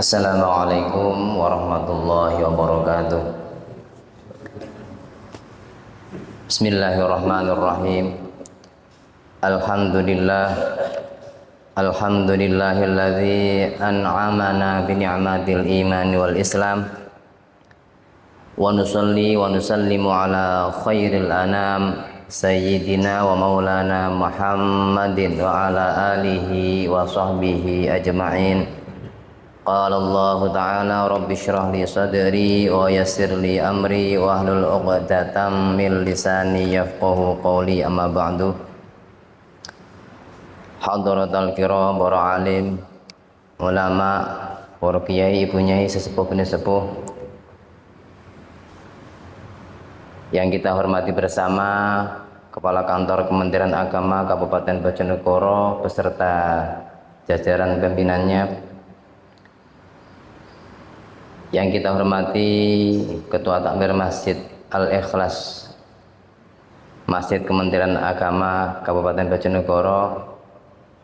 Assalamualaikum warahmatullahi wabarakatuh. Bismillahirrahmanirrahim. Alhamdulillahilladzi an'amana bi ni'matil iman wal islam. Wa nusalli wa nusallimu ala khairil anam sayyidina wa maulana Muhammadin wa ala alihi wa sahbihi ajma'in. Qala Allah Ta'ala Rabbi syrah li sadri wa yassir li amri wa hlul 'uqdatam min lisani yafqahu qawli, amma ba'du. Hadratal kiram, para alim, ulama, para kiai, ibu nyai, sesepuh penesepuh yang kita hormati bersama, Kepala Kantor Kementerian Agama Kabupaten Bojonegoro beserta jajaran pimpinannya, yang kita hormati Ketua Takmir Masjid Al-Ikhlas Masjid Kementerian Agama Kabupaten Bojonegoro,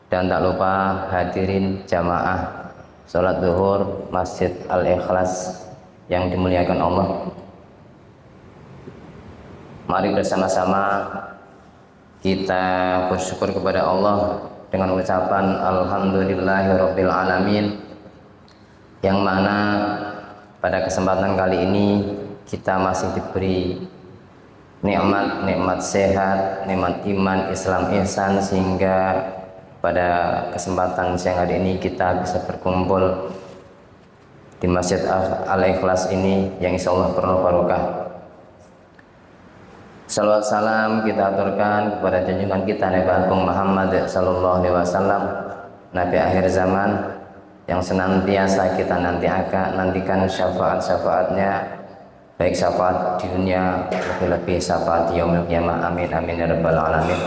dan tak lupa hadirin jamaah sholat zuhur Masjid Al-Ikhlas yang dimuliakan Allah. Mari bersama-sama kita bersyukur kepada Allah dengan ucapan Alhamdulillahirabbil alamin, yang mana pada kesempatan kali ini kita masih diberi nikmat sehat, nikmat iman, Islam, ihsan, sehingga pada kesempatan siang hari ini kita bisa berkumpul di Masjid Al-Ikhlas ini yang insya Allah penuh barokah. Salawat salam kita aturkan kepada junjungan kita Nabi Agung Muhammad sallallahu alaihi wasallam, Nabi akhir zaman, yang senantiasa kita nantikan syafaat-syafaatnya, baik syafaat di dunia, lebih-lebih syafaat di yaumil qiyamah. Amin amin ya rabbal alamin.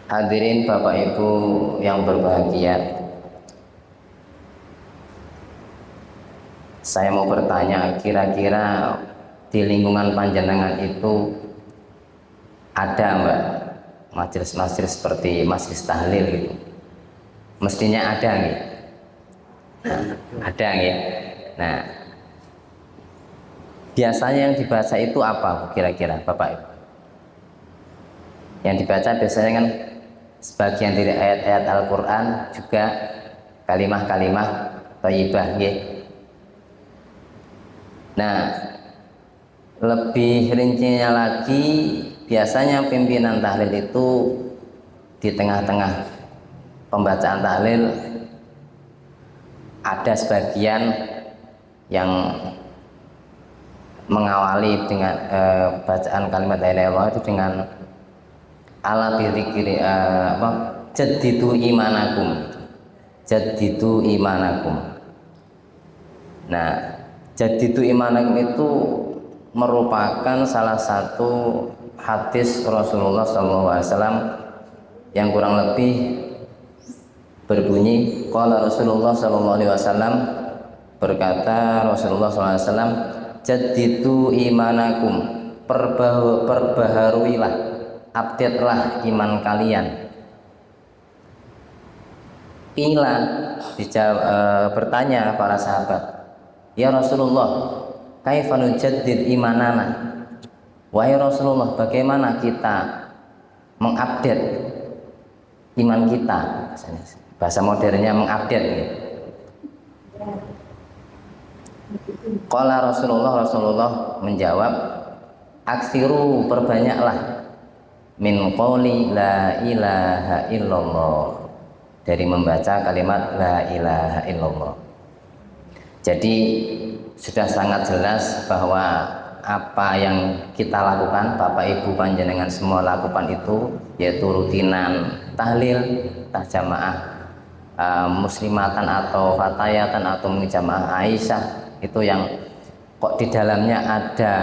Hadirin Bapak Ibu yang berbahagia, saya mau bertanya, kira-kira di lingkungan panjenengan itu ada mbak majelis-majelis seperti majelis tahlil gitu? Mestinya ada nih. Ada nih. Nah, biasanya yang dibaca itu apa kira-kira Bapak Ibu? Yang dibaca biasanya kan sebagian dari ayat-ayat Al-Quran, juga kalimah-kalimah thayyibah nggih. Nah, lebih rincinya lagi, biasanya pimpinan tahlil itu di tengah-tengah pembacaan tahlil ada sebagian yang mengawali dengan bacaan kalimat la ilaha illallah itu dengan ala bidzikri jaddidu imanakum, jaddidu imanakum. Nah, jaddidu imanakum itu merupakan salah satu hadis Rasulullah SAW yang kurang lebih berbunyi, qala Rasulullah sallallahu alaihi wasallam, berkata Rasulullah sallallahu alaihi wasallam, jaddidu imanakum, perbaharuilah, update-lah iman kalian. Qila, bertanya para sahabat, ya Rasulullah, kaifa nujaddid imanana? Wahai Rasulullah, bagaimana kita mengupdate iman kita? Bahasa modernnya mengupdate ya. Qala Rasulullah menjawab, aksiru, perbanyaklah, min qouli la ilaha illallah, dari membaca kalimat la ilaha illallah. Jadi sudah sangat jelas bahwa apa yang kita lakukan, Bapak Ibu panjenengan semua lakukan itu, yaitu rutinan tahlil, jamaah muslimatan atau fatayatan atau jamaah Aisyah, itu yang kok di dalamnya ada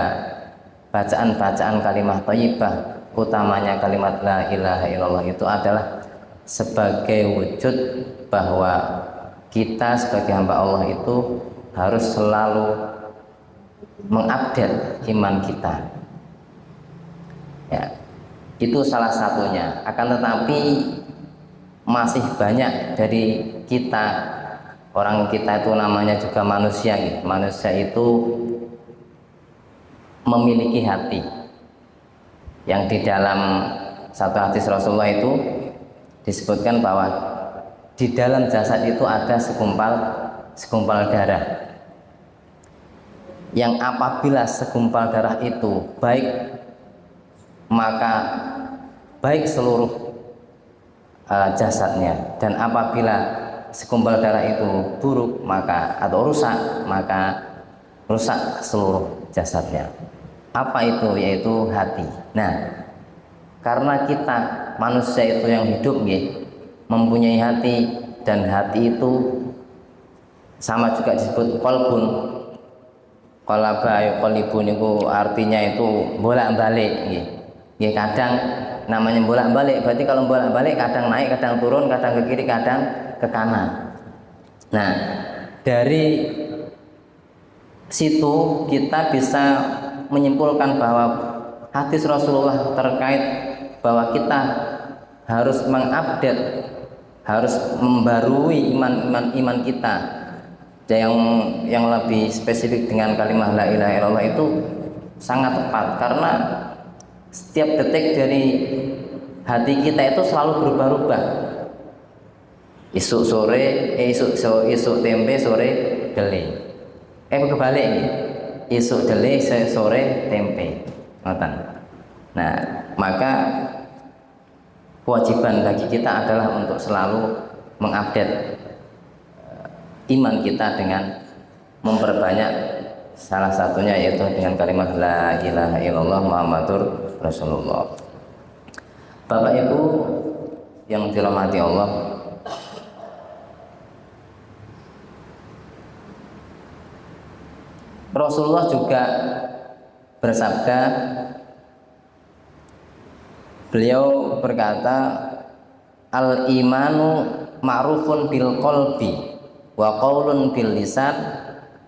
bacaan-bacaan kalimat thayyibah, utamanya kalimat la ilaha illallah, itu adalah sebagai wujud bahwa kita sebagai hamba Allah itu harus selalu mengupdate iman kita. Ya, itu salah satunya. Akan tetapi masih banyak dari kita Orang kita itu namanya juga manusia gitu. Manusia itu memiliki hati, yang di dalam satu hadis Rasulullah itu disebutkan bahwa di dalam jasad itu ada segumpal darah, yang apabila segumpal darah itu baik, maka baik seluruh jasadnya, dan apabila segumpal darah itu buruk maka atau rusak, maka rusak seluruh jasadnya. Apa itu? Yaitu hati. Nah, karena kita manusia itu yang hidup mempunyai hati, dan hati itu sama juga disebut qalbun. Qalaba yuqallibun itu artinya itu bolak-balik nggih. Kadang namanya bolak-balik, berarti kalau bolak-balik kadang naik, kadang turun, kadang ke kiri, kadang ke kanan. Nah, dari situ kita bisa menyimpulkan bahwa hadis Rasulullah terkait bahwa kita harus mengupdate, harus membarui iman kita, yang lebih spesifik dengan kalimat la ilaha illallah itu sangat tepat, karena setiap detik dari hati kita itu selalu berubah-ubah. Isuk tempe, sore dele. Kebalik nih. Isuk dele, sore tempe. Ngoten. Nah, maka kewajiban bagi kita adalah untuk selalu mengupdate iman kita dengan memperbanyak, salah satunya yaitu dengan kalimat la ilaha illallah Muhammadur Rasulullah. Bapak Ibu yang dirahmati Allah, Rasulullah juga bersabda, beliau berkata, al imanu ma'rufun bil qalbi wa qaulun bil lisan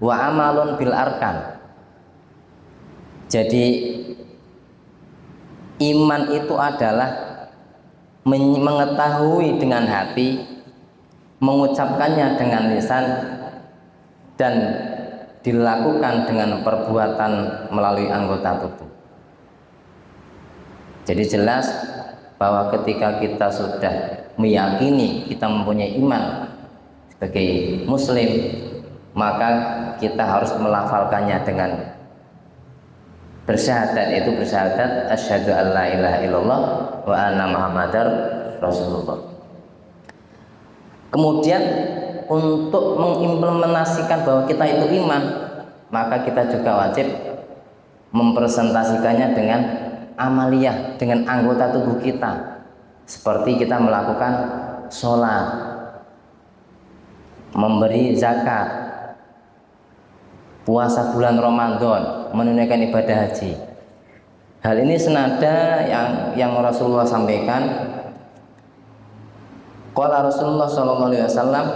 wa amalun bil arkan. Jadi iman itu adalah mengetahui dengan hati, mengucapkannya dengan lisan, dan dilakukan dengan perbuatan melalui anggota tubuh. Jadi jelas bahwa ketika kita sudah meyakini kita mempunyai iman sebagai muslim, maka kita harus melafalkannya dengan bersyahadat, itu bersyahadat asyhadu an la ilaha illallah wa anna muhammadar rasulullah. Kemudian untuk mengimplementasikan bahwa kita itu iman, maka kita juga wajib mempresentasikannya dengan amaliyah, dengan anggota tubuh kita, seperti kita melakukan sholat, memberi zakat, puasa bulan Ramadan, menunaikan ibadah haji. Hal ini senada yang Rasulullah sampaikan. Qala Rasulullah sallallahu alaihi wasallam,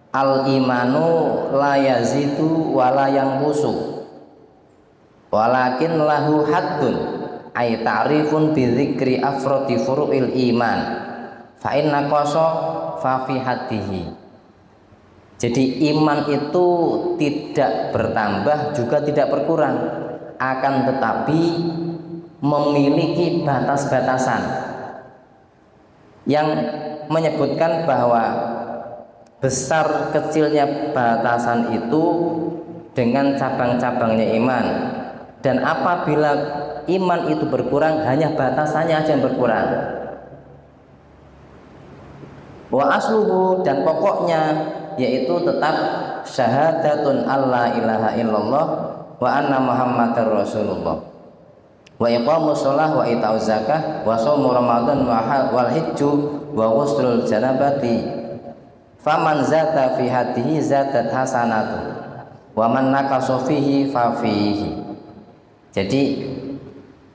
al imanu la yazidu wa la yanqusu walakin lahu haddun, ay ta'rifun bi dzikri afradi furu'il iman fa inna qasa fa fi haddihi. Jadi iman itu tidak bertambah juga tidak berkurang, akan tetapi memiliki batas-batasan yang menyebutkan bahwa besar kecilnya batasan itu dengan cabang-cabangnya iman, dan apabila iman itu berkurang, hanya batasannya aja yang berkurang. Wa asluhu, dan pokoknya yaitu tetap syahadatun alla ilaha illallah wa anna muhammadar rasulullah wa iqamus shalah wa ita'uz zakah wa shaum ramadan wal hijju wa ghuslul janabati faman zata fi hadihi zatat hasanatu wa man naqasa fihi fa fihi. Jadi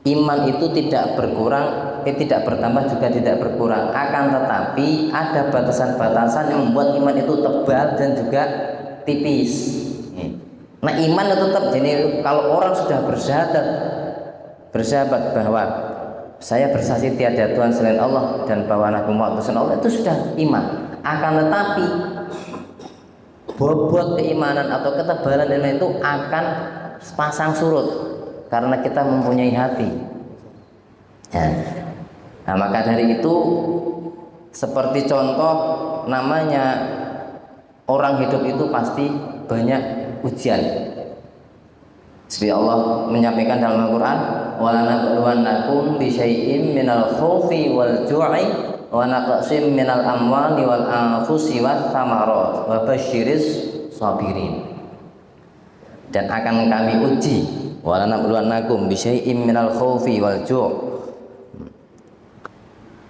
iman itu tidak berkurang, tidak bertambah juga tidak berkurang, akan tetapi ada batasan-batasan yang membuat iman itu tebal dan juga tipis. Nah, iman itu tetap. Jadi kalau orang sudah bersahabat bahwa saya bersaksi tiada Tuhan selain Allah dan bahwa Nabi Muhammad SAW, itu sudah iman. Akan tetapi bobot keimanan atau ketebalan iman itu akan pasang surut karena kita mempunyai hati. Ya. Nah, maka dari itu seperti contoh namanya orang hidup itu pasti banyak ujian. Seperti Allah menyampaikan dalam Al-Quran, وَلَنَبْلُوَنَّكُمْ بِشَيْءٍ مِنَ الْخَوْفِ وَالْجُوعِ وَنَقْصٍ مِنَ الْأَمْوَالِ وَالْأَنْفُسِ وَالثَّمَرَاتِ وَبَشِّرِ الصَّابِرِينَ. Dan akan kami uji, وَلَنَبْلُوَنَّكُمْ بِشَيْءٍ مِنَ الْخَوْفِ وَالْجُوعِ,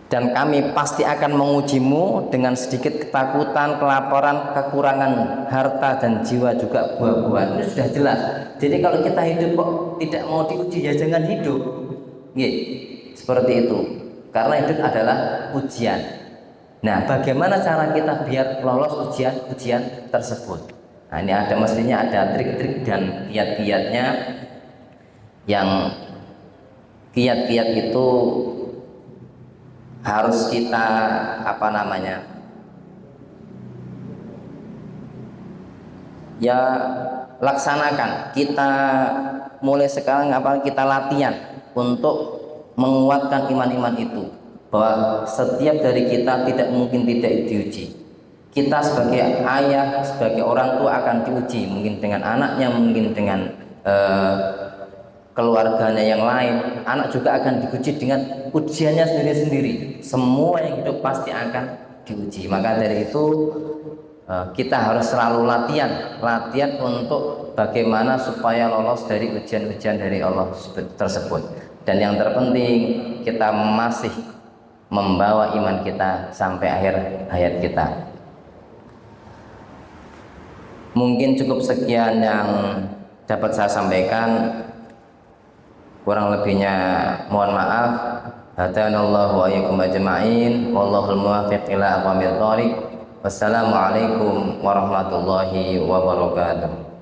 dan kami pasti akan mengujimu dengan sedikit ketakutan, kelaparan, kekurangan harta dan jiwa juga buah-buahan. Itu sudah jelas. Jadi kalau kita hidup kok tidak mau diuji, ya jangan hidup. Nggih, seperti itu. Karena hidup adalah ujian. Nah, bagaimana cara kita biar lolos ujian tersebut? Nah, ini mestinya ada trik-trik dan kiat-kiatnya. Yang kiat-kiat itu harus kita ya laksanakan. Kita mulai sekarang kita latihan untuk menguatkan iman-iman itu, bahwa setiap dari kita tidak mungkin tidak diuji. Kita sebagai ayah, sebagai orang tua akan diuji, mungkin dengan anaknya, mungkin dengan keluarganya yang lain. Anak juga akan diuji dengan ujiannya sendiri-sendiri. Semua yang hidup pasti akan diuji. Maka dari itu kita harus selalu latihan untuk bagaimana supaya lolos dari ujian-ujian dari Allah tersebut. Dan yang terpenting, kita masih membawa iman kita sampai akhir hayat kita. Mungkin cukup sekian yang dapat saya sampaikan. Kurang lebihnya mohon maaf. Hadanallahu wa iyyakum ajma'in. Wallahul muwaffiq ila aqwamit thoriq. Wassalamualaikum warahmatullahi wabarakatuh.